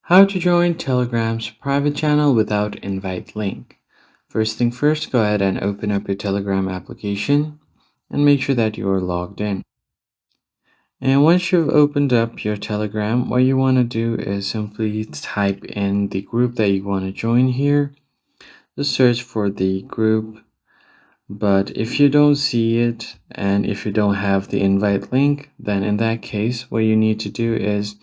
How to join Telegram's private channel without invite link. First thing first, go ahead and open up your Telegram application and make sure that you are logged in. And once you've opened up your Telegram, what you want to do is simply type in the group that you want to join here. Just search for the group. But if you don't see it and if you don't have the invite link, then in that case, what you need to do is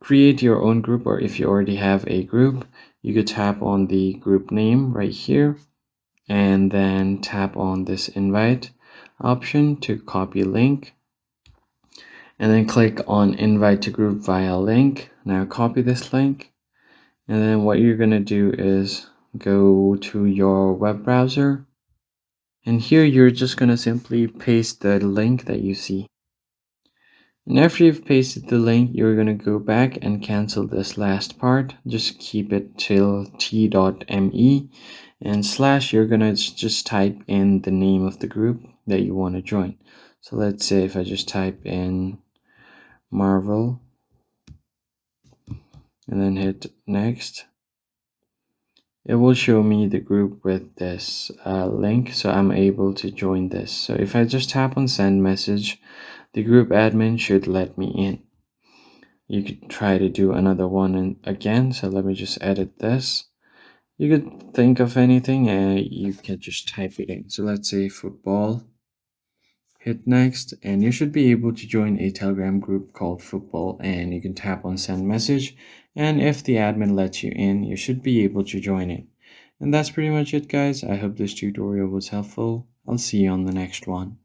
create your own group, or if you already have a group, you could tap on the group name right here and then tap on this invite option to copy link and then click on invite to group via link. Now copy this link, and then what you're going to do is go to your web browser, and here you're just going to simply paste the link that you see. And after you've pasted the link, you're going to go back and cancel this last part. Just keep it till t.me and slash, you're going to just type in the name of the group that you want to join. So let's say if I just type in Marvel and then hit next, it will show me the group with this link, so I'm able to join this. So if I just tap on send message, the group admin should let me in. You could try to do another one again, so let me just edit this. You could think of anything and you can just type it in. So let's say football, hit next, and you should be able to join a Telegram group called football, and you can tap on send message, and if the admin lets you in, you should be able to join it. And that's pretty much it, guys. I hope this tutorial was helpful. I'll see you on the next one.